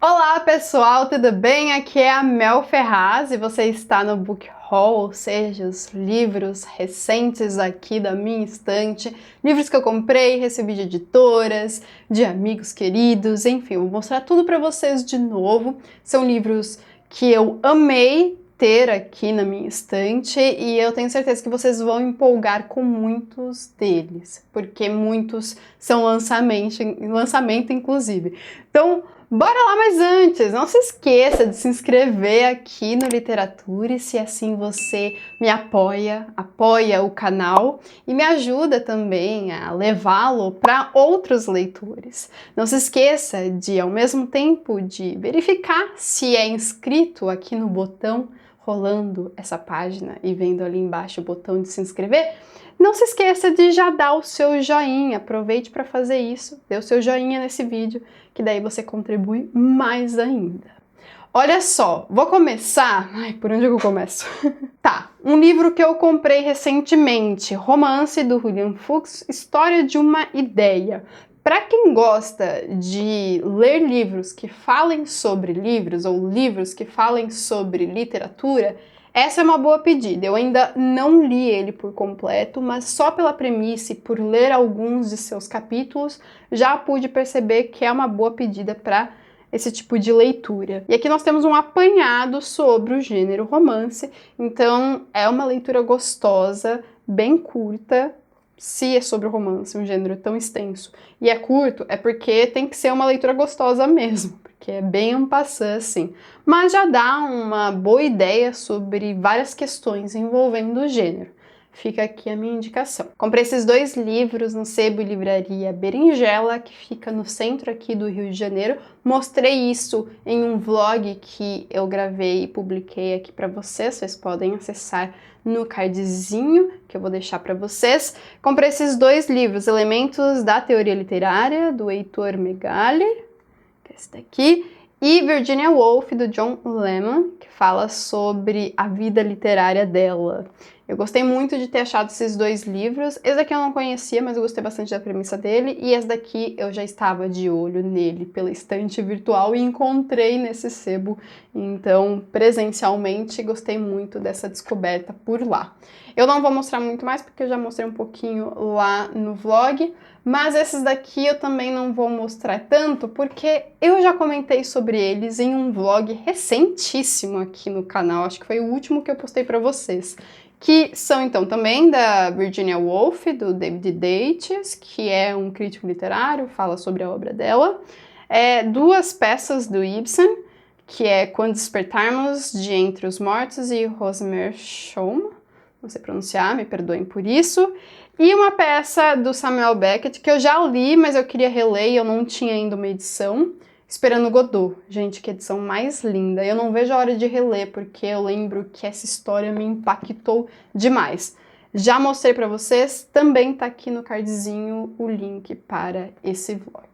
Olá pessoal, tudo bem? Aqui é a Mel Ferraz e você está no Book Haul, ou seja, os livros recentes aqui da minha estante, livros que eu comprei, recebi de editoras, de amigos queridos, enfim, vou mostrar tudo para vocês de novo. São livros que eu amei ter aqui na minha estante e eu tenho certeza que vocês vão empolgar com muitos deles, porque muitos são lançamento inclusive. Então, bora lá, mas antes, não se esqueça de se inscrever aqui no Literatura, e se assim você me apoia o canal e me ajuda também a levá-lo para outros leitores. Não se esqueça de, ao mesmo tempo, de verificar se é inscrito aqui no botão, rolando essa página e vendo ali embaixo o botão de se inscrever. Não se esqueça de já dar o seu joinha, aproveite para fazer isso, dê o seu joinha nesse vídeo, que daí você contribui mais ainda. Olha só, vou começar... Ai, por onde eu começo? Tá, um livro que eu comprei recentemente, romance do William Fuchs, História de uma Ideia. Para quem gosta de ler livros que falem sobre livros, ou livros que falem sobre literatura, essa é uma boa pedida. Eu ainda não li ele por completo, mas só pela premissa e por ler alguns de seus capítulos, já pude perceber que é uma boa pedida para esse tipo de leitura. E aqui nós temos um apanhado sobre o gênero romance, então é uma leitura gostosa, bem curta. Se é sobre romance, um gênero tão extenso, e é curto, é porque tem que ser uma leitura gostosa mesmo, porque é bem en passant assim. Mas já dá uma boa ideia sobre várias questões envolvendo o gênero. Fica aqui a minha indicação. Comprei esses dois livros no Sebo e Livraria Berinjela, que fica no centro aqui do Rio de Janeiro. Mostrei isso em um vlog que eu gravei e publiquei aqui para vocês. Vocês podem acessar no cardzinho que eu vou deixar para vocês. Comprei esses dois livros, Elementos da Teoria Literária, do Heitor Megali, que é esse daqui, e Virginia Woolf, do John Lemon, que fala sobre a vida literária dela. Eu gostei muito de ter achado esses dois livros. Esse daqui eu não conhecia, mas eu gostei bastante da premissa dele. E esse daqui eu já estava de olho nele pela estante virtual e encontrei nesse sebo. Então, presencialmente, gostei muito dessa descoberta por lá. Eu não vou mostrar muito mais, porque eu já mostrei um pouquinho lá no vlog. Mas esses daqui eu também não vou mostrar tanto, porque eu já comentei sobre eles em um vlog recentíssimo aqui no canal. Acho que foi o último que eu postei para vocês. Que são, então, também da Virginia Woolf, do David Daitches, que é um crítico literário, fala sobre a obra dela. Duas peças do Ibsen, que é Quando Despertarmos, de Entre os Mortos, e Rosemary Schaum, não sei pronunciar, me perdoem por isso. E uma peça do Samuel Beckett, que eu já li, mas eu queria reler e eu não tinha ainda uma edição, Esperando Godot. Gente, que edição mais linda. Eu não vejo a hora de reler, porque eu lembro que essa história me impactou demais. Já mostrei para vocês, também tá aqui no cardzinho o link para esse vlog.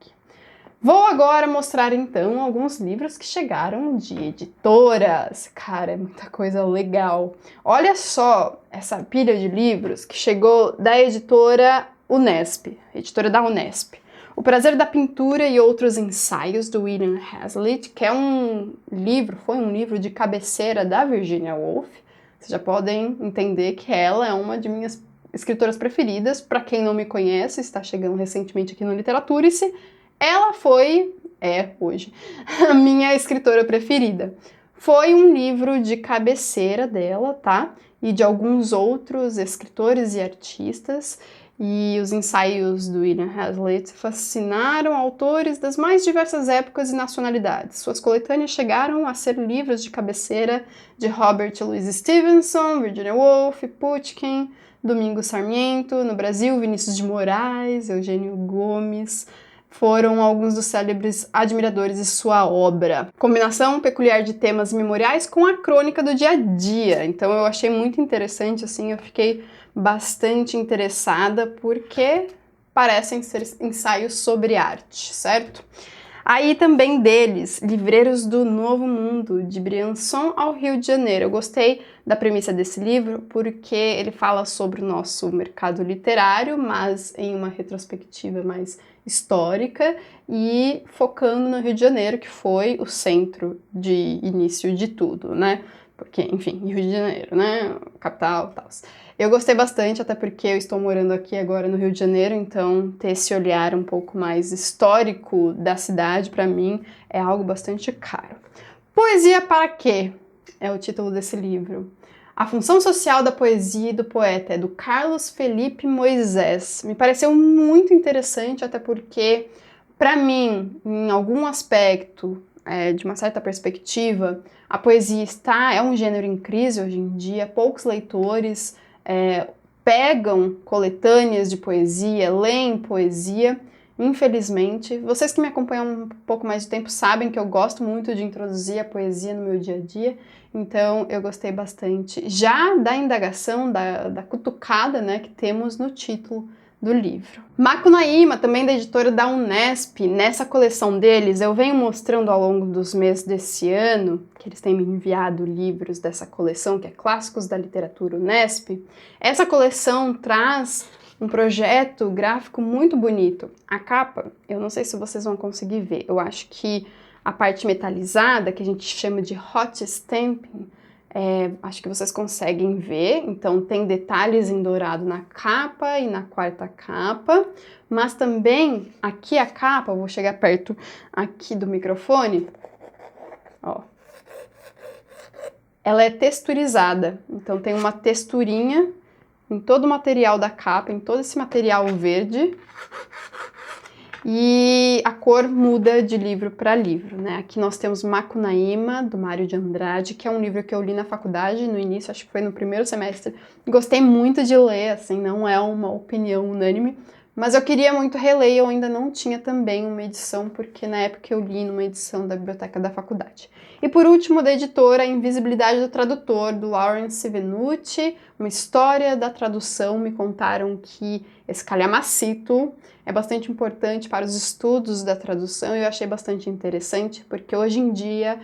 Vou agora mostrar então alguns livros que chegaram de editoras. Cara, é muita coisa legal. Olha só essa pilha de livros que chegou da editora Unesp, editora da Unesp. O Prazer da Pintura e Outros Ensaios, do William Hazlitt, que é foi um livro de cabeceira da Virginia Woolf. Vocês já podem entender que ela é uma de minhas escritoras preferidas. Para quem não me conhece, está chegando recentemente aqui no Literaturice, ela hoje, a minha escritora preferida. Foi um livro de cabeceira dela, tá? E de alguns outros escritores e artistas. E os ensaios do William Hazlitt fascinaram autores das mais diversas épocas e nacionalidades. Suas coletâneas chegaram a ser livros de cabeceira de Robert Louis Stevenson, Virginia Woolf, Pushkin, Domingos Sarmiento, no Brasil, Vinícius de Moraes, Eugênio Gomes. Foram alguns dos célebres admiradores de sua obra. Combinação peculiar de temas memoriais com a crônica do dia a dia. Então eu achei muito interessante, assim, eu fiquei bastante interessada, porque parecem ser ensaios sobre arte, certo? Aí também deles, Livreiros do Novo Mundo, de Briançon ao Rio de Janeiro. Eu gostei da premissa desse livro porque ele fala sobre o nosso mercado literário, mas em uma retrospectiva mais histórica e focando no Rio de Janeiro, que foi o centro de início de tudo, né? Porque, enfim, Rio de Janeiro, né? Capital e tal. Eu gostei bastante, até porque eu estou morando aqui agora no Rio de Janeiro, então ter esse olhar um pouco mais histórico da cidade, para mim, é algo bastante caro. Poesia para quê? É o título desse livro. A função social da poesia e do poeta é do Carlos Felipe Moisés. Me pareceu muito interessante, até porque, para mim, em algum aspecto, de uma certa perspectiva, a poesia é um gênero em crise hoje em dia. Poucos leitores pegam coletâneas de poesia, leem poesia. Infelizmente, vocês que me acompanham um pouco mais de tempo sabem que eu gosto muito de introduzir a poesia no meu dia a dia, então eu gostei bastante já da indagação, da cutucada, né, que temos no título do livro. Macunaíma, também da editora da Unesp, nessa coleção deles eu venho mostrando ao longo dos meses desse ano, que eles têm me enviado livros dessa coleção, que é Clássicos da Literatura Unesp. Essa coleção traz um projeto gráfico muito bonito. A capa, eu não sei se vocês vão conseguir ver, eu acho que a parte metalizada, que a gente chama de hot stamping, acho que vocês conseguem ver, então tem detalhes em dourado na capa e na quarta capa, mas também aqui a capa, eu vou chegar perto aqui do microfone, ó, ela é texturizada, então tem uma texturinha em todo o material da capa, em todo esse material verde, e a cor muda de livro para livro, né? Aqui nós temos Macunaíma, do Mário de Andrade, que é um livro que eu li na faculdade, no início, acho que foi no primeiro semestre. Gostei muito de ler, assim, não é uma opinião unânime, mas eu queria muito reler e eu ainda não tinha também uma edição, porque na época eu li numa edição da biblioteca da faculdade. E por último, da editora Invisibilidade do Tradutor, do Lawrence Venuti, uma história da tradução. Me contaram que esse calhamacito é bastante importante para os estudos da tradução e eu achei bastante interessante, porque hoje em dia,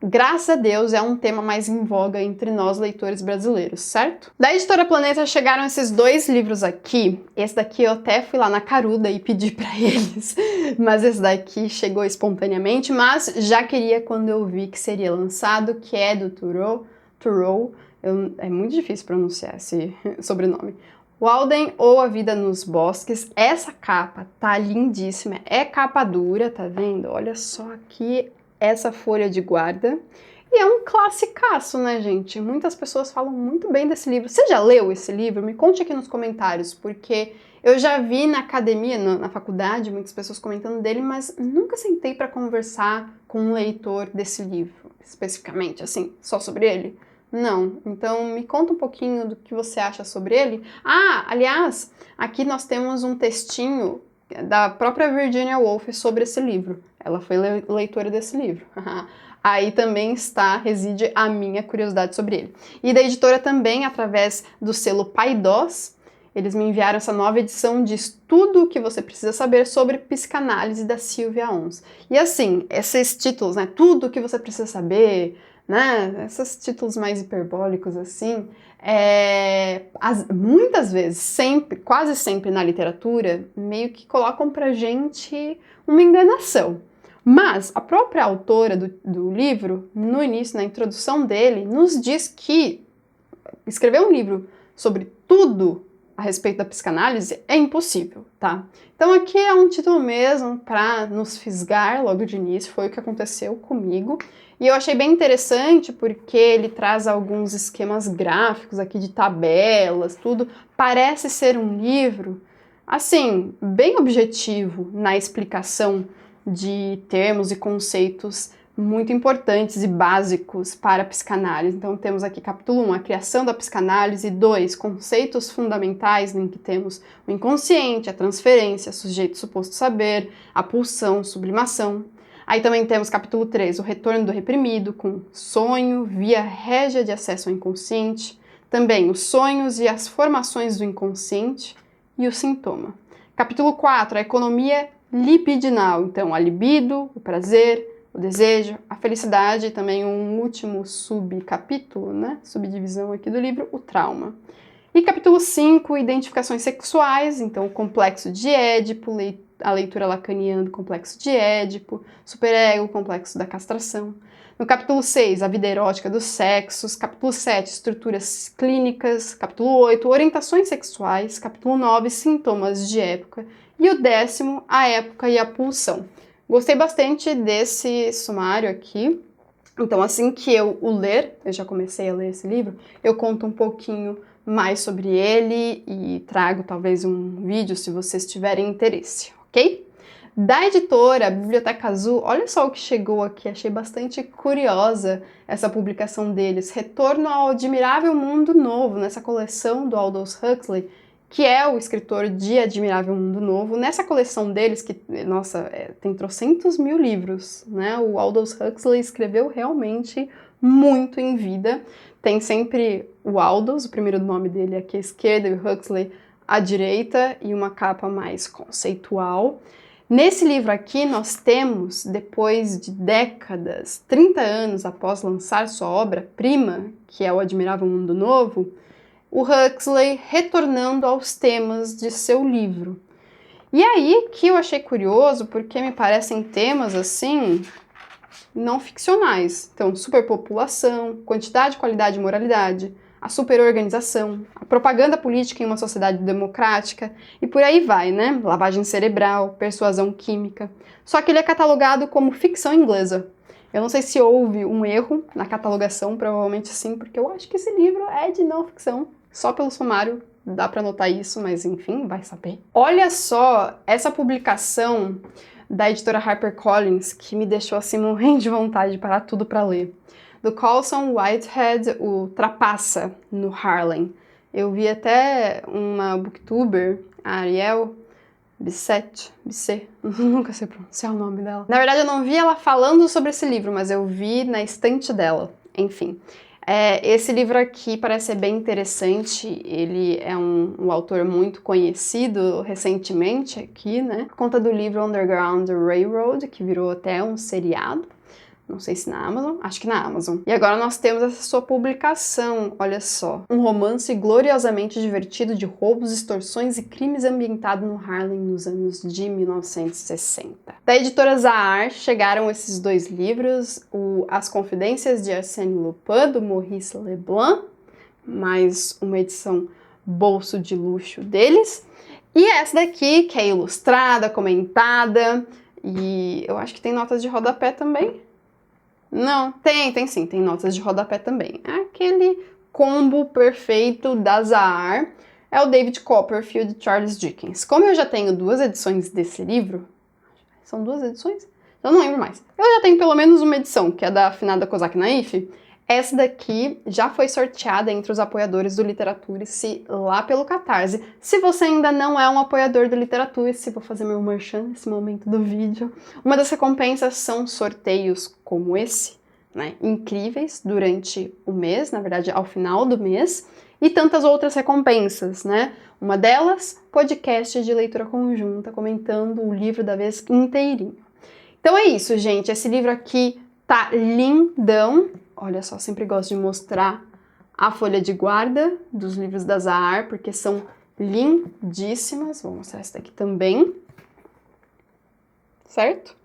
graças a Deus, é um tema mais em voga entre nós leitores brasileiros, certo? Da Editora Planeta chegaram esses dois livros aqui. Esse daqui eu até fui lá na Caruda e pedi para eles, mas esse daqui chegou espontaneamente, mas já queria quando eu vi que seria lançado, que é do Thoreau, é muito difícil pronunciar esse sobrenome. Walden ou A Vida nos Bosques. Essa capa tá lindíssima, é capa dura, tá vendo? Olha só aqui essa folha de guarda. E é um classicaço, né, gente? Muitas pessoas falam muito bem desse livro. Você já leu esse livro? Me conte aqui nos comentários, porque eu já vi na academia, na faculdade, muitas pessoas comentando dele, mas nunca sentei para conversar com um leitor desse livro, especificamente, assim, só sobre ele. Não, então me conta um pouquinho do que você acha sobre ele. Ah, aliás, aqui nós temos um textinho da própria Virginia Woolf sobre esse livro. Ela foi leitora desse livro. Aí também reside a minha curiosidade sobre ele. E da editora também, através do selo Paidós, eles me enviaram essa nova edição de Tudo o que você precisa saber sobre psicanálise da Sylvia Oms. E assim, esses títulos, né? Tudo o que você precisa saber, né? Esses títulos mais hiperbólicos assim, muitas vezes, quase sempre na literatura, meio que colocam pra gente uma enganação. Mas a própria autora do livro, no início, na introdução dele, nos diz que escrever um livro sobre tudo a respeito da psicanálise é impossível, tá? Então aqui é um título mesmo para nos fisgar logo de início, foi o que aconteceu comigo. E eu achei bem interessante porque ele traz alguns esquemas gráficos aqui de tabelas, tudo. Parece ser um livro, assim, bem objetivo na explicação de termos e conceitos muito importantes e básicos para a psicanálise. Então temos aqui capítulo 1, a criação da psicanálise, 2, conceitos fundamentais, em que temos o inconsciente, a transferência, sujeito suposto saber, a pulsão, sublimação. Aí também temos capítulo 3, o retorno do reprimido, com sonho, via régia de acesso ao inconsciente, também os sonhos e as formações do inconsciente e o sintoma. Capítulo 4, a economia libidinal, então a libido, o prazer, o desejo, a felicidade e também um último subcapítulo, né? Subdivisão aqui do livro, o trauma. E capítulo 5, identificações sexuais, então o complexo de Édipo, a leitura lacaniana do complexo de Édipo, superego, o complexo da castração. No capítulo 6, a vida erótica dos sexos. Capítulo 7, estruturas clínicas. Capítulo 8, orientações sexuais. Capítulo 9, sintomas de época. E o 10º, a época e a pulsão. Gostei bastante desse sumário aqui. Então, assim que eu o ler, eu já comecei a ler esse livro, eu conto um pouquinho mais sobre ele e trago talvez um vídeo se vocês tiverem interesse, ok? Da editora Biblioteca Azul, olha só o que chegou aqui, achei bastante curiosa essa publicação deles. Retorno ao Admirável Mundo Novo, nessa coleção do Aldous Huxley, que é o escritor de Admirável Mundo Novo. Nessa coleção deles, que, nossa, tem trocentos mil livros, né? O Aldous Huxley escreveu realmente muito em vida. Tem sempre o Aldous, o primeiro nome dele aqui à esquerda, e o Huxley à direita, e uma capa mais conceitual. Nesse livro aqui, nós temos, depois de décadas, 30 anos após lançar sua obra-prima, que é o Admirável Mundo Novo, o Huxley retornando aos temas de seu livro. E aí que eu achei curioso, porque me parecem temas, assim, não ficcionais. Então, superpopulação, quantidade, qualidade e moralidade, a superorganização, a propaganda política em uma sociedade democrática, e por aí vai, né? Lavagem cerebral, persuasão química. Só que ele é catalogado como ficção inglesa. Eu não sei se houve um erro na catalogação, provavelmente sim, porque eu acho que esse livro é de não ficção. Só pelo sumário dá para notar isso, mas enfim, vai saber. Olha só essa publicação da editora HarperCollins, que me deixou assim morrendo de vontade de parar tudo para ler. Do Colson Whitehead, o Trapaça, no Harlem. Eu vi até uma booktuber, a Ariel Bisset, nunca sei pronunciar o nome dela. Na verdade, eu não vi ela falando sobre esse livro, mas eu vi na estante dela. Enfim, esse livro aqui parece ser bem interessante. Ele é um autor muito conhecido recentemente aqui, né? Por conta do livro Underground Railroad, que virou até um seriado. Não sei se na Amazon, acho que na Amazon. E agora nós temos essa sua publicação, olha só. Um romance gloriosamente divertido de roubos, extorsões e crimes ambientado no Harlem nos anos de 1960. Da editora Zahar chegaram esses dois livros, As Confidências de Arsène Lupin, do Maurice Leblanc, mais uma edição bolso de luxo deles. E essa daqui, que é ilustrada, comentada, e eu acho que tem notas de rodapé também. Não, tem sim, tem notas de rodapé também. Aquele combo perfeito da Zahar é o David Copperfield e Charles Dickens. Como eu já tenho 2 edições desse livro, são 2 edições? Eu não lembro mais. Eu já tenho pelo menos uma edição, que é da afinada Kozak Naif. Essa daqui já foi sorteada entre os apoiadores do Literaturice lá pelo Catarse. Se você ainda não é um apoiador do Literaturice, vou fazer meu merchan nesse momento do vídeo. Uma das recompensas são sorteios como esse, né, incríveis durante o mês, na verdade ao final do mês, e tantas outras recompensas, né? Uma delas, podcast de leitura conjunta, comentando o livro da vez inteirinho. Então é isso, gente. Esse livro aqui tá lindão. Olha só, sempre gosto de mostrar a folha de guarda dos livros da Zahar, porque são lindíssimas. Vou mostrar essa daqui também. Certo?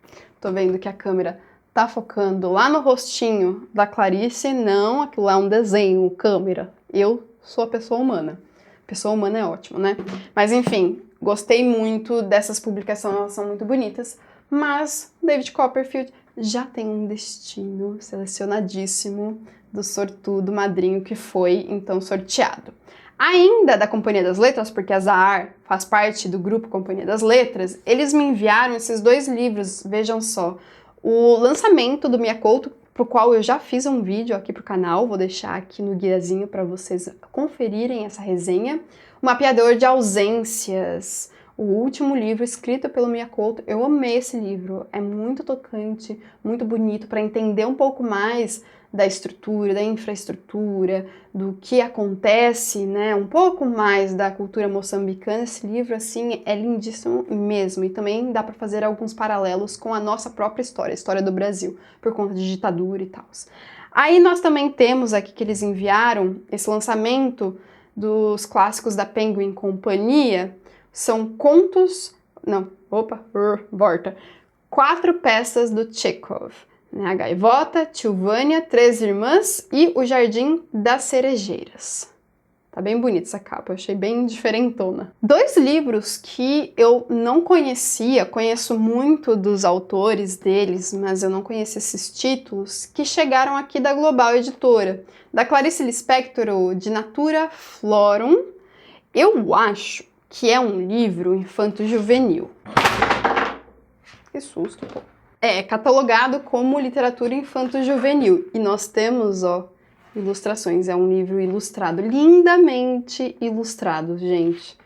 Tô vendo que a câmera tá focando lá no rostinho da Clarice. Não, aquilo lá é um desenho, câmera. Eu sou a pessoa humana. Pessoa humana é ótimo, né? Mas enfim, gostei muito dessas publicações, elas são muito bonitas. Mas David Copperfield já tem um destino selecionadíssimo do sortudo madrinho que foi, então, sorteado. Ainda da Companhia das Letras, porque a Zahar faz parte do grupo Companhia das Letras, eles me enviaram esses 2 livros, vejam só. O lançamento do Mia Couto, pro qual eu já fiz um vídeo aqui pro canal, vou deixar aqui no guiazinho para vocês conferirem essa resenha. O Mapeador de Ausências, o último livro escrito pelo Mia Couto. Eu amei esse livro, é muito tocante, muito bonito para entender um pouco mais da estrutura, da infraestrutura, do que acontece, né? Um pouco mais da cultura moçambicana. Esse livro, assim, é lindíssimo mesmo, e também dá para fazer alguns paralelos com a nossa própria história, a história do Brasil, por conta de ditadura e tal. Aí nós também temos aqui que eles enviaram esse lançamento dos clássicos da Penguin Companhia. São contos volta. 4 peças do Chekhov. Né? A Gaivota, Tilvânia, 3 Irmãs e O Jardim das Cerejeiras. Tá bem bonita essa capa, eu achei bem diferentona. 2 livros que eu não conhecia, conheço muito dos autores deles, mas eu não conhecia esses títulos, que chegaram aqui da Global Editora. Da Clarice Lispector, o De Natura Florum. Eu acho que é um livro infanto-juvenil. Que susto, pô. É catalogado como literatura infanto-juvenil. E nós temos, ó, ilustrações. É um livro ilustrado, lindamente ilustrado, gente.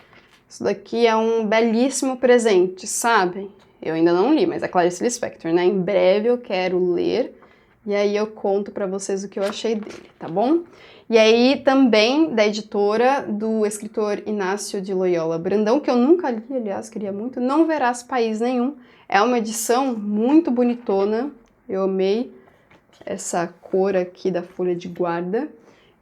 Isso daqui é um belíssimo presente, sabem? Eu ainda não li, mas é Clarice Lispector, né? Em breve eu quero ler e aí eu conto pra vocês o que eu achei dele, tá bom? E aí também da editora do escritor Inácio de Loyola Brandão, que eu nunca li, aliás, queria muito, Não Verás País Nenhum. É uma edição muito bonitona, eu amei essa cor aqui da folha de guarda.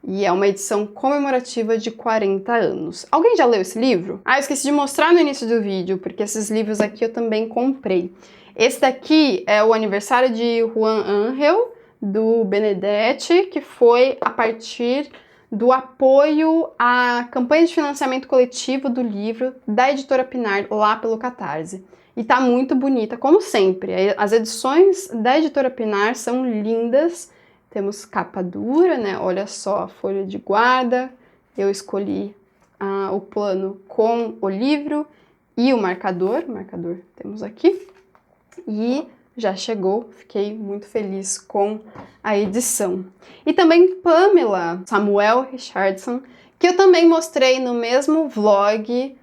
E é uma edição comemorativa de 40 anos. Alguém já leu esse livro? Ah, eu esqueci de mostrar no início do vídeo, porque esses livros aqui eu também comprei. Esse daqui é o aniversário de Juan Angel, do Benedetti, que foi a partir do apoio à campanha de financiamento coletivo do livro da editora Pinar, lá pelo Catarse. E tá muito bonita, como sempre. As edições da editora Pinar são lindas. Temos capa dura, né? Olha só a folha de guarda. Eu escolhi o plano com o livro e o marcador. O marcador temos aqui. E já chegou, fiquei muito feliz com a edição. E também Pamela Samuel Richardson, que eu também mostrei no mesmo vlog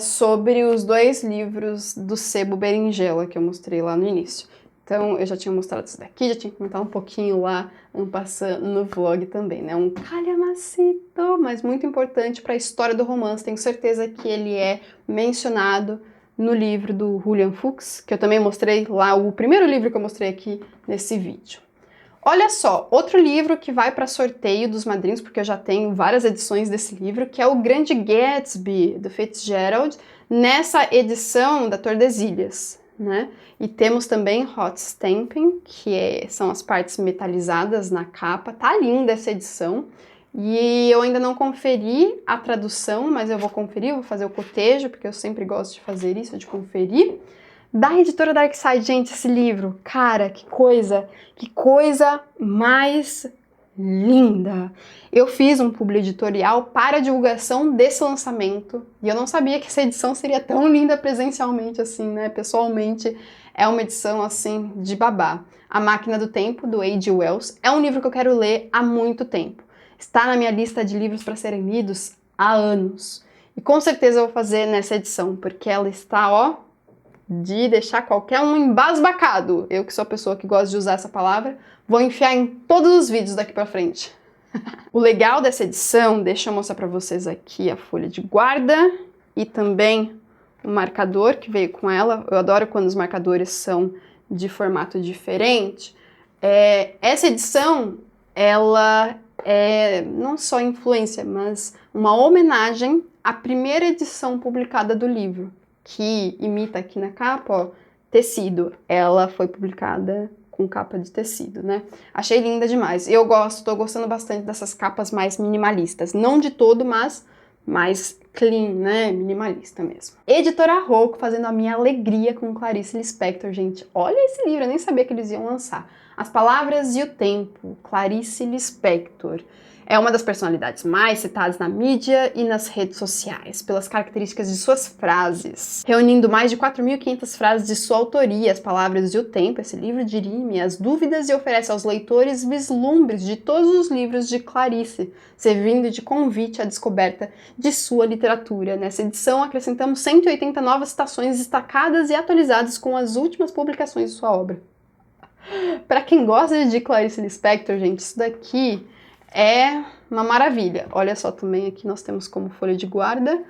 sobre os 2 livros do Sebo Berinjela que eu mostrei lá no início. Então, eu já tinha mostrado isso daqui, já tinha comentado um pouquinho lá, passando no vlog também, né? Um calhamacito, mas muito importante para a história do romance. Tenho certeza que ele é mencionado no livro do Julian Fuchs, que eu também mostrei lá, o primeiro livro que eu mostrei aqui nesse vídeo. Olha só, outro livro que vai para sorteio dos madrinhos, porque eu já tenho várias edições desse livro, que é O Grande Gatsby, do Fitzgerald, nessa edição da Tordesilhas, né? E temos também hot stamping, que são as partes metalizadas na capa. Tá linda essa edição. E eu ainda não conferi a tradução, mas eu vou conferir, vou fazer o cotejo, porque eu sempre gosto de fazer isso, de conferir. Da editora Darkside, gente, esse livro, cara, que coisa mais linda. Eu fiz um publi editorial para a divulgação desse lançamento e eu não sabia que essa edição seria tão linda presencialmente assim, né? Pessoalmente, é uma edição assim de babá. A Máquina do Tempo, do A.G. Wells, é um livro que eu quero ler há muito tempo. Está na minha lista de livros para serem lidos há anos. E com certeza eu vou fazer nessa edição, porque ela está, ó, de deixar qualquer um embasbacado. Eu, que sou a pessoa que gosta de usar essa palavra, vou enfiar em todos os vídeos daqui pra frente. O legal dessa edição, deixa eu mostrar pra vocês aqui a folha de guarda e também o marcador que veio com ela. Eu adoro quando os marcadores são de formato diferente. Essa edição, ela é não só influência, mas uma homenagem à primeira edição publicada do livro, que imita aqui na capa, ó, tecido. Ela foi publicada com capa de tecido, né? Achei linda demais. Eu tô gostando bastante dessas capas mais minimalistas. Não de todo, mas mais clean, né? Minimalista mesmo. Editora Rocco fazendo a minha alegria com Clarice Lispector, gente. Olha esse livro, eu nem sabia que eles iam lançar. As Palavras e o Tempo, Clarice Lispector. É uma das personalidades mais citadas na mídia e nas redes sociais, pelas características de suas frases. Reunindo mais de 4.500 frases de sua autoria, As Palavras e o Tempo, esse livro dirime as dúvidas e oferece aos leitores vislumbres de todos os livros de Clarice, servindo de convite à descoberta de sua literatura. Nessa edição, acrescentamos 180 novas citações destacadas e atualizadas com as últimas publicações de sua obra. Para quem gosta de Clarice Lispector, gente, isso daqui é uma maravilha. Olha só, também aqui nós temos como folha de guarda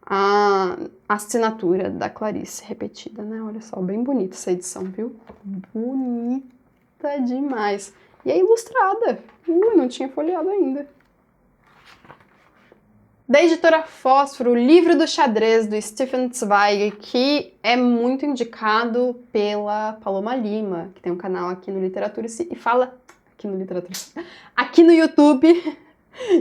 a assinatura da Clarice repetida, né? Olha só, bem bonita essa edição, viu? Bonita demais. E é ilustrada. Não tinha folheado ainda. Da editora Fósforo, o livro do xadrez do Stefan Zweig, que é muito indicado pela Paloma Lima, que tem um canal aqui no Literatura e fala... aqui no YouTube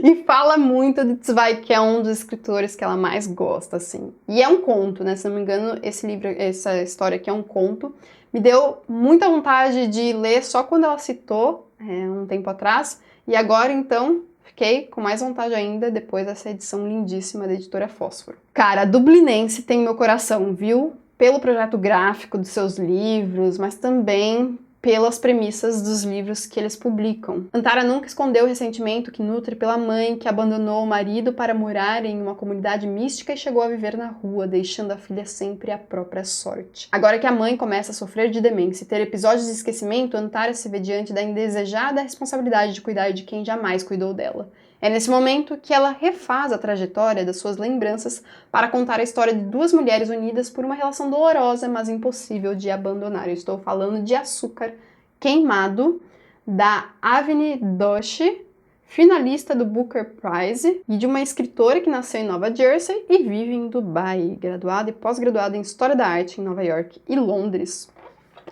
e fala muito de Zweig, que é um dos escritores que ela mais gosta, assim. E é um conto, né? Se não me engano, esse livro, essa história aqui é um conto. Me deu muita vontade de ler só quando ela citou, um tempo atrás, e agora, então, fiquei com mais vontade ainda depois dessa edição lindíssima da editora Fósforo. Cara, a Dublinense tem meu coração, viu? Pelo projeto gráfico dos seus livros, mas também pelas premissas dos livros que eles publicam. Antara nunca escondeu o ressentimento que nutre pela mãe que abandonou o marido para morar em uma comunidade mística e chegou a viver na rua, deixando a filha sempre à própria sorte. Agora que a mãe começa a sofrer de demência e ter episódios de esquecimento, Antara se vê diante da indesejada responsabilidade de cuidar de quem jamais cuidou dela. É nesse momento que ela refaz a trajetória das suas lembranças para contar a história de duas mulheres unidas por uma relação dolorosa, mas impossível de abandonar. Eu estou falando de Açúcar Queimado, da Avni Doshi, finalista do Booker Prize, e de uma escritora que nasceu em Nova Jersey e vive em Dubai, graduada e pós-graduada em História da Arte em Nova York e Londres.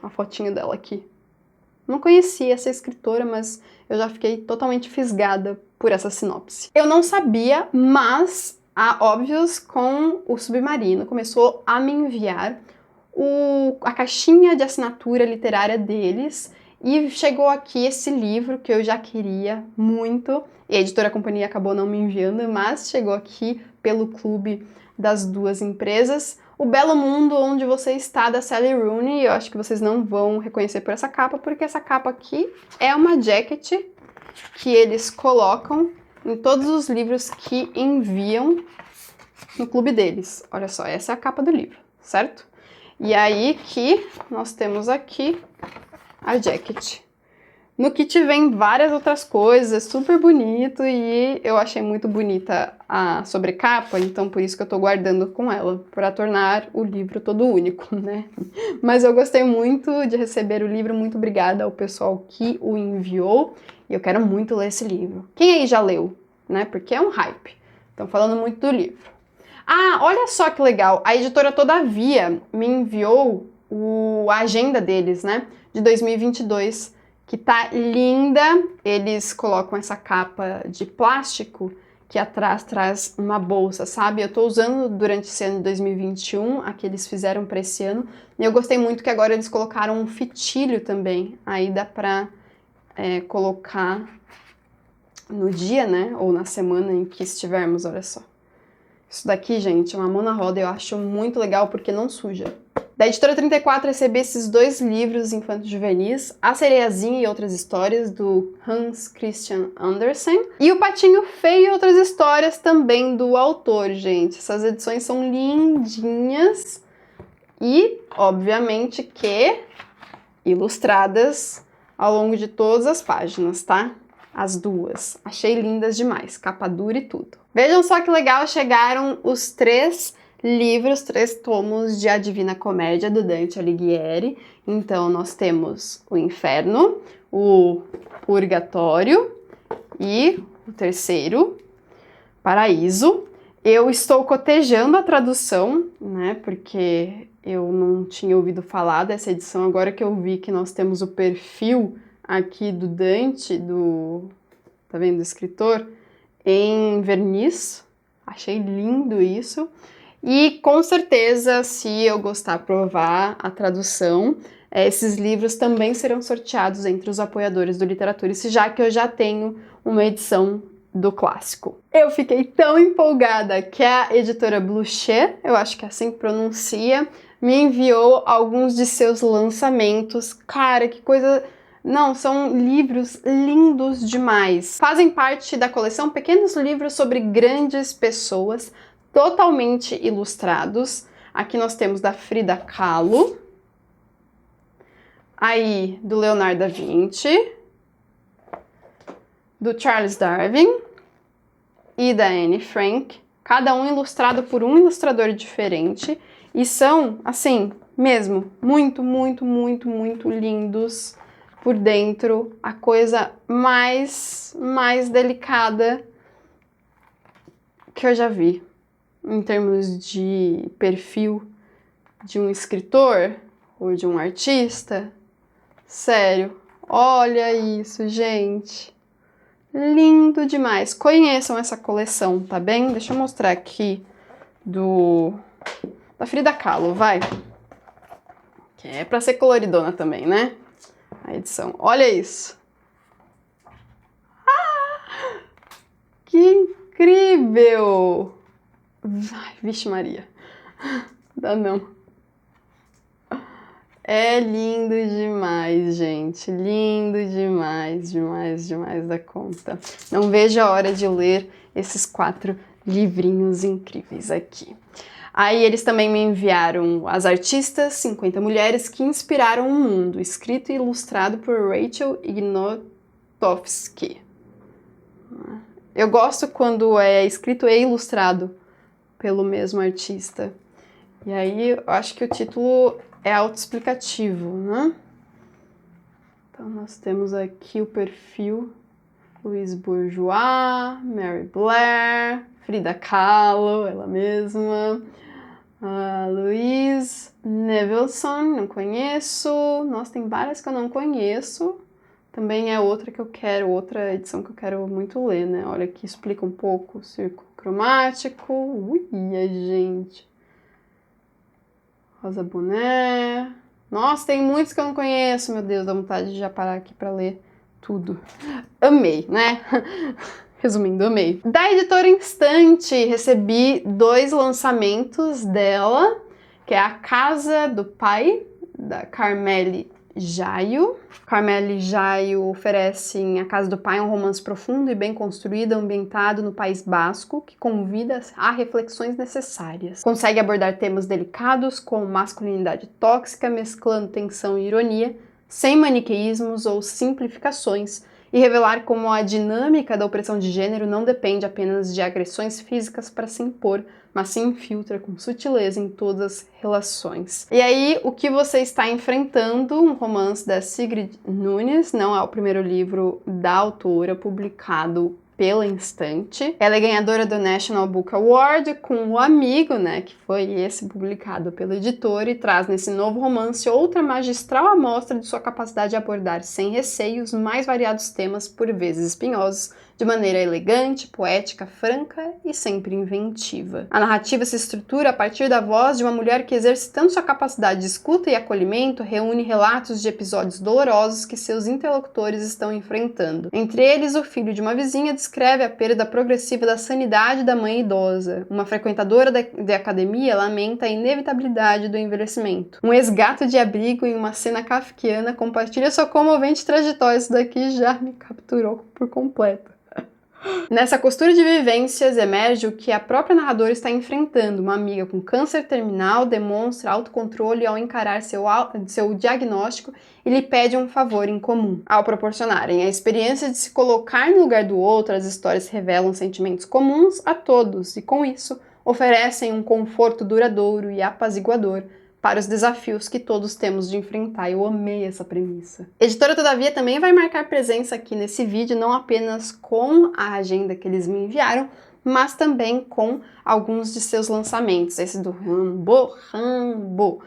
A fotinho dela aqui. Não conhecia essa escritora, mas eu já fiquei totalmente fisgada por essa sinopse. Eu não sabia, mas a Óbvios com o Submarino começou a me enviar a caixinha de assinatura literária deles e chegou aqui esse livro que eu já queria muito e a editora Companhia acabou não me enviando, mas chegou aqui pelo clube das duas empresas. O Belo Mundo Onde Você Está, da Sally Rooney. Eu acho que vocês não vão reconhecer por essa capa, porque essa capa aqui é uma jacket que eles colocam em todos os livros que enviam no clube deles. Olha só, essa é a capa do livro, certo? E aí que nós temos aqui a jacket. No kit vem várias outras coisas, super bonito, e eu achei muito bonita a sobrecapa, então por isso que eu tô guardando com ela, para tornar o livro todo único, né? Mas eu gostei muito de receber o livro, muito obrigada ao pessoal que o enviou, e eu quero muito ler esse livro. Quem aí já leu, né? Porque é um hype. Estão falando muito do livro. Ah, olha só que legal, a editora Todavia me enviou a agenda deles, né? De 2022, que tá linda. Eles colocam essa capa de plástico que atrás traz uma bolsa, sabe? Eu tô usando durante esse ano de 2021, a que eles fizeram para esse ano, e eu gostei muito que agora eles colocaram um fitilho também, aí dá pra colocar no dia, né? Ou na semana em que estivermos, olha só. Isso daqui, gente, é uma mão na roda, eu acho muito legal porque não suja. Da editora 34 recebi esses dois livros infanto-juvenis, A Sereiazinha e Outras Histórias, do Hans Christian Andersen, e O Patinho Feio e Outras Histórias, também do autor, gente. Essas edições são lindinhas e, obviamente, que ilustradas ao longo de todas as páginas, tá? As duas. Achei lindas demais, capa dura e tudo. Vejam só que legal, chegaram os 3 livros, 3 tomos de A Divina Comédia, do Dante Alighieri. Então, nós temos o Inferno, o Purgatório e o terceiro, Paraíso. Eu estou cotejando a tradução, né, porque eu não tinha ouvido falar dessa edição, agora que eu vi que nós temos o perfil aqui do Dante, tá vendo, do escritor, em verniz. Achei lindo isso. E com certeza, se eu gostar, provar a tradução, esses livros também serão sorteados entre os apoiadores do Literaturice, já que eu já tenho uma edição do clássico. Eu fiquei tão empolgada que a editora Blucher, eu acho que é assim que pronuncia, me enviou alguns de seus lançamentos. Cara, que coisa... Não, são livros lindos demais. Fazem parte da coleção Pequenos Livros sobre Grandes Pessoas, totalmente ilustrados. Aqui nós temos da Frida Kahlo, aí do Leonardo da Vinci, do Charles Darwin e da Anne Frank, cada um ilustrado por um ilustrador diferente, e são, assim, mesmo, muito, muito, muito, muito lindos por dentro, a coisa mais delicada que eu já vi em termos de perfil de um escritor ou de um artista. Sério, olha isso, gente. Lindo demais. Conheçam essa coleção, tá bem? Deixa eu mostrar aqui da Frida Kahlo, vai. Que é pra ser coloridona também, né? A edição. Olha isso. Ah, que incrível! Ai, vixe Maria. Dá não. É lindo demais, gente. Lindo demais, demais, demais da conta. Não vejo a hora de ler esses 4 livrinhos incríveis aqui. Aí eles também me enviaram As Artistas, 50 Mulheres que Inspiraram o Mundo, escrito e ilustrado por Rachel Ignotowski. Eu gosto quando é escrito e ilustrado pelo mesmo artista. E aí eu acho que o título é autoexplicativo, né? Então nós temos aqui o perfil Louise Bourgeois, Mary Blair, Frida Kahlo, ela mesma, Louise Nevelson, não conheço. Nossa, tem várias que eu não conheço. Também é outra que eu quero, outra edição que eu quero muito ler, né? Olha aqui, explica um pouco o círculo cromático. Uia, gente. Rosa Bonheur. Nossa, tem muitos que eu não conheço, meu Deus, dá vontade de já parar aqui para ler tudo. Amei, né? Resumindo, amei. Da editora Instante, recebi 2 lançamentos dela, que é A Casa do Pai, da Carmele Jaio. Carmele Jaio oferece em A Casa do Pai um romance profundo e bem construído, ambientado no País Basco, que convida a reflexões necessárias. Consegue abordar temas delicados como masculinidade tóxica, mesclando tensão e ironia, sem maniqueísmos ou simplificações, e revelar como a dinâmica da opressão de gênero não depende apenas de agressões físicas para se impor, mas se infiltra com sutileza em todas as relações. E aí, o que você está enfrentando, um romance da Sigrid Nunes, não é o primeiro livro da autora publicado pela Instante. Ela é ganhadora do National Book Award com O Amigo, né, que foi esse publicado pela editora, e traz nesse novo romance outra magistral amostra de sua capacidade de abordar sem receio os mais variados temas, por vezes espinhosos, de maneira elegante, poética, franca e sempre inventiva. A narrativa se estrutura a partir da voz de uma mulher que, exercitando sua capacidade de escuta e acolhimento, reúne relatos de episódios dolorosos que seus interlocutores estão enfrentando. Entre eles, o filho de uma vizinha descreve a perda progressiva da sanidade da mãe idosa. Uma frequentadora de academia lamenta a inevitabilidade do envelhecimento. Um ex-gato de abrigo, em uma cena kafkiana, compartilha sua comovente trajetória. Isso daqui já me capturou por completo. Nessa costura de vivências emerge o que a própria narradora está enfrentando. Uma amiga com câncer terminal demonstra autocontrole ao encarar seu diagnóstico e lhe pede um favor em comum. Ao proporcionarem a experiência de se colocar no lugar do outro, as histórias revelam sentimentos comuns a todos e, com isso, oferecem um conforto duradouro e apaziguador para os desafios que todos temos de enfrentar. Eu amei essa premissa. A editora, todavia, também vai marcar presença aqui nesse vídeo, não apenas com a agenda que eles me enviaram, mas também com alguns de seus lançamentos. Esse do Rambo.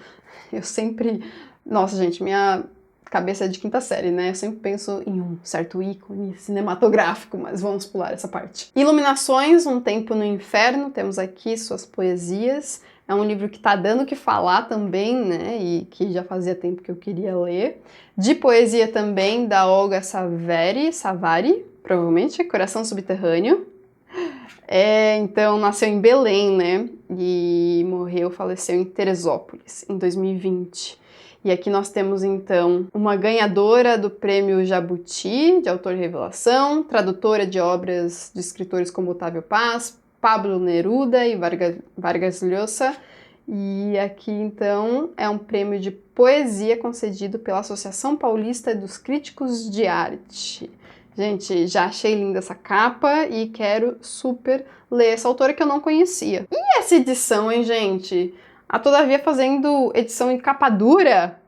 Eu sempre... Nossa, gente, minha cabeça é de quinta série, né? Eu sempre penso em um certo ícone cinematográfico, mas vamos pular essa parte. Iluminações, Um Tempo no Inferno. Temos aqui suas poesias. É um livro que tá dando o que falar também, né? E que já fazia tempo que eu queria ler. De poesia também, da Olga Savari, provavelmente, Coração Subterrâneo. Então, nasceu em Belém, né? E faleceu em Teresópolis, em 2020. E aqui nós temos, então, uma ganhadora do Prêmio Jabuti, de autor revelação, tradutora de obras de escritores como Otávio Paz, Pablo Neruda e Vargas Llosa. E aqui, então, é um prêmio de poesia concedido pela Associação Paulista dos Críticos de Arte. Gente, já achei linda essa capa e quero super ler essa autora que eu não conhecia. E essa edição, hein, gente? A Todavia fazendo edição em capa dura.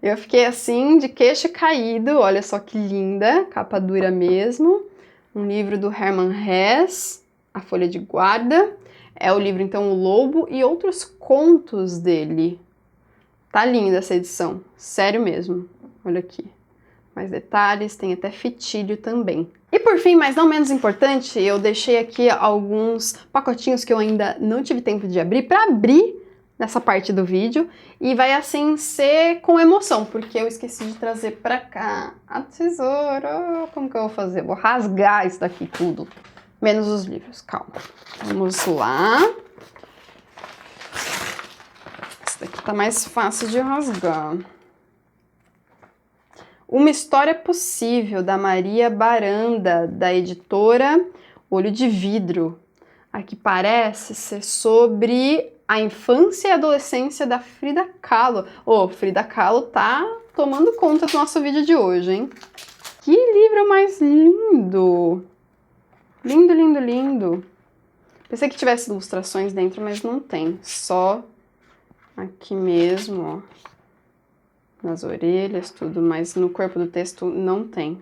Eu fiquei assim, de queixo caído. Olha só que linda, capa dura mesmo. Um livro do Hermann Hesse. A Folha de Guarda. É o livro, então, O Lobo e outros contos dele. Tá linda essa edição, sério mesmo. Olha aqui, mais detalhes, tem até fitilho também. E por fim, mas não menos importante, eu deixei aqui alguns pacotinhos que eu ainda não tive tempo de abrir para abrir nessa parte do vídeo. E vai assim ser com emoção, porque eu esqueci de trazer para cá a tesoura. Como que eu vou fazer? Vou rasgar isso daqui tudo. Menos os livros, calma. Vamos lá. Esse daqui tá mais fácil de rasgar. Uma História Possível, da Maria Baranda, da editora Olho de Vidro. Aqui parece ser sobre a infância e adolescência da Frida Kahlo. Ô, Frida Kahlo tá tomando conta do nosso vídeo de hoje, hein? Que livro mais lindo! Lindo, lindo, lindo. Pensei que tivesse ilustrações dentro, mas não tem. Só aqui mesmo, ó. Nas orelhas, tudo, mas no corpo do texto não tem.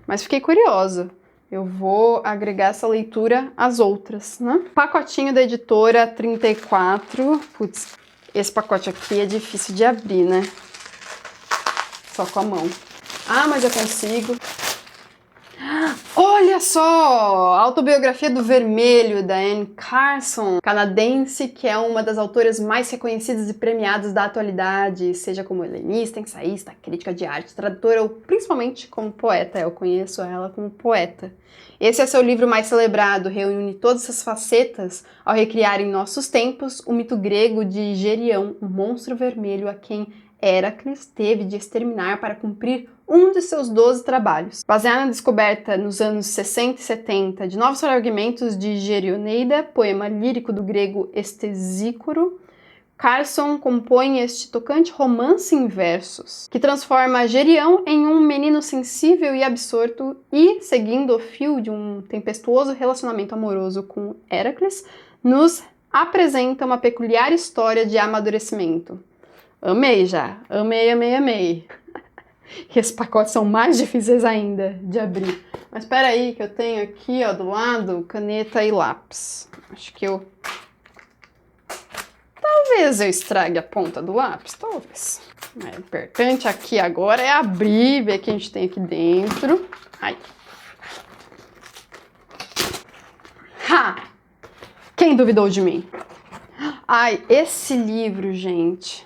Mas fiquei curiosa. Eu vou agregar essa leitura às outras, né? Pacotinho da editora 34. Putz, esse pacote aqui é difícil de abrir, né? Só com a mão. Ah, mas eu consigo. Olha só! A Autobiografia do Vermelho, da Anne Carson, canadense, que é uma das autoras mais reconhecidas e premiadas da atualidade, seja como helenista, ensaísta, crítica de arte, tradutora ou principalmente como poeta. Eu conheço ela como poeta. Esse é seu livro mais celebrado, reúne todas essas facetas ao recriar em nossos tempos o mito grego de Gerião, um monstro vermelho a quem Heracles teve de exterminar para cumprir um de seus 12 trabalhos. Baseada na descoberta nos anos 60 e 70 de novos fragmentos de Gerioneida, poema lírico do grego Estesícoro, Carson compõe este tocante romance em versos, que transforma Gerião em um menino sensível e absorto e, seguindo o fio de um tempestuoso relacionamento amoroso com Heracles, nos apresenta uma peculiar história de amadurecimento. Amei já, amei, amei, amei. E esses pacotes são mais difíceis ainda de abrir. Mas espera aí que eu tenho aqui, ó, do lado, caneta e lápis. Acho que talvez eu estrague a ponta do lápis, talvez. O importante aqui agora é abrir, ver o que a gente tem aqui dentro. Ai. Ha! Quem duvidou de mim? Ai, esse livro, gente...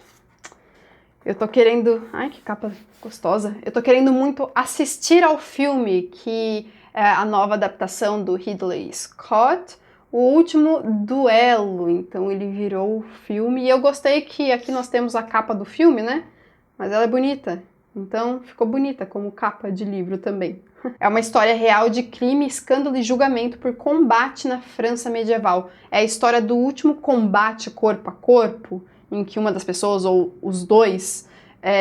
Eu tô querendo... Ai, que capa gostosa. Eu tô querendo muito assistir ao filme, que é a nova adaptação do Ridley Scott, O Último Duelo. Então ele virou o filme. E eu gostei que aqui nós temos a capa do filme, né? Mas ela é bonita. Então ficou bonita como capa de livro também. É uma história real de crime, escândalo e julgamento por combate na França medieval. É a história do último combate corpo a corpo, em que uma das pessoas, ou os dois,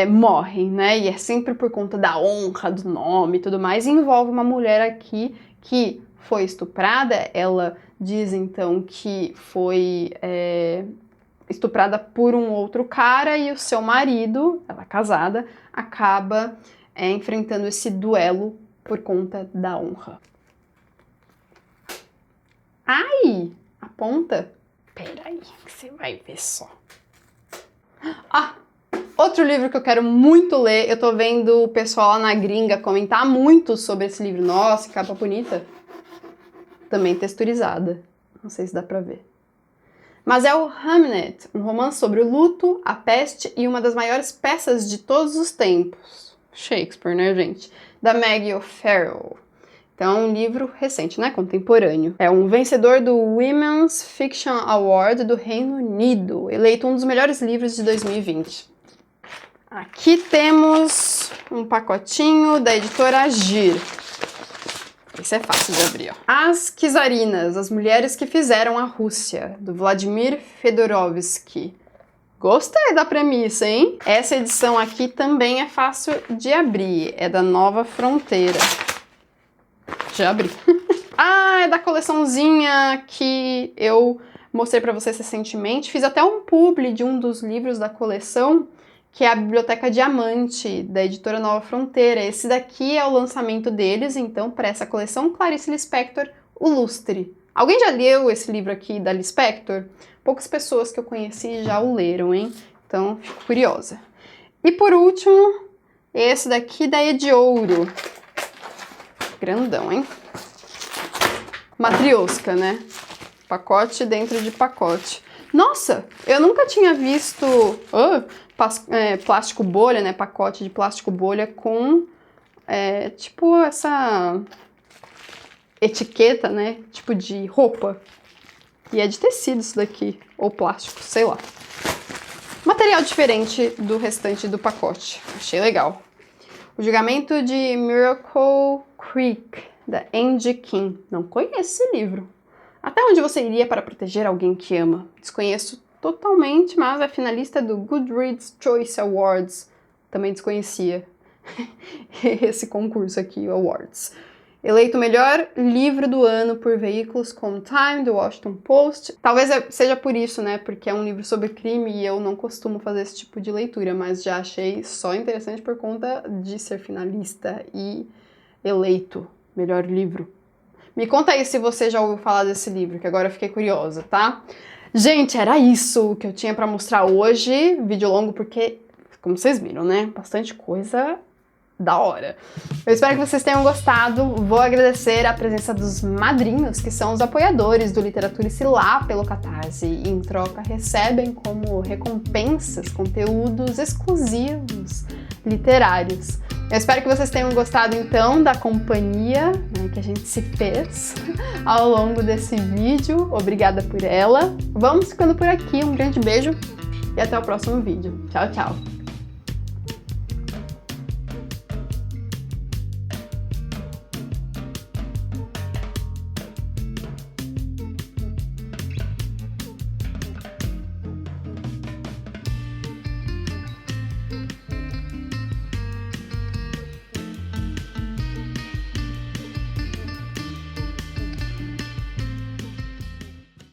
morrem, né? E é sempre por conta da honra, do nome e tudo mais. E envolve uma mulher aqui que foi estuprada. Ela diz, então, que foi estuprada por um outro cara e o seu marido, ela é casada, acaba enfrentando esse duelo por conta da honra. Ai! A ponta? Peraí, que você vai ver só. Ah, outro livro que eu quero muito ler, eu tô vendo o pessoal lá na gringa comentar muito sobre esse livro. Nossa, que capa bonita. Também texturizada. Não sei se dá pra ver. Mas é o Hamnet, um romance sobre o luto, a peste e uma das maiores peças de todos os tempos. Shakespeare, né, gente? Da Maggie O'Farrell. Então, é um livro recente, né? Contemporâneo. É um vencedor do Women's Fiction Award do Reino Unido, eleito um dos melhores livros de 2020. Aqui temos um pacotinho da editora Agir. Esse é fácil de abrir, ó. As Czarinas, as mulheres que fizeram a Rússia, do Vladimir Fedorovsky. Gostei da premissa, hein? Essa edição aqui também é fácil de abrir. É da Nova Fronteira. Já abri. Ah, é da coleçãozinha que eu mostrei pra vocês recentemente. Fiz até um publi de um dos livros da coleção, que é a Biblioteca Diamante, da editora Nova Fronteira. Esse daqui é o lançamento deles, então, para essa coleção, Clarice Lispector, O Lustre, Alguém já leu esse livro aqui da Lispector? Poucas pessoas que eu conheci já o leram, hein? Então, fico curiosa. E por último, esse daqui da Ediouro. Grandão, hein? Matrioska, né? Pacote dentro de pacote. Nossa, eu nunca tinha visto plástico bolha, né? Pacote de plástico bolha com, tipo, essa etiqueta, né? Tipo de roupa. E é de tecido isso daqui, ou plástico, sei lá. Material diferente do restante do pacote. Achei legal. O Julgamento de Miracle Creek, da Angie King. Não conheço esse livro. Até onde você iria para proteger alguém que ama? Desconheço totalmente, mas é finalista do Goodreads Choice Awards. Também desconhecia esse concurso aqui, o Awards. Eleito o melhor livro do ano por veículos como Time, The Washington Post. Talvez seja por isso, né? Porque é um livro sobre crime e eu não costumo fazer esse tipo de leitura, mas já achei só interessante por conta de ser finalista e eleito melhor livro. Me conta aí se você já ouviu falar desse livro, que agora eu fiquei curiosa, tá? Gente, era isso que eu tinha pra mostrar hoje. Vídeo longo porque, como vocês viram, né? Bastante coisa da hora. Eu espero que vocês tenham gostado. Vou agradecer a presença dos madrinhos, que são os apoiadores do Literaturice lá pelo Catarse. E em troca recebem como recompensas conteúdos exclusivos literários. Eu espero que vocês tenham gostado, então, da companhia, né, que a gente se fez ao longo desse vídeo. Obrigada por ela. Vamos ficando por aqui. Um grande beijo e até o próximo vídeo. Tchau, tchau!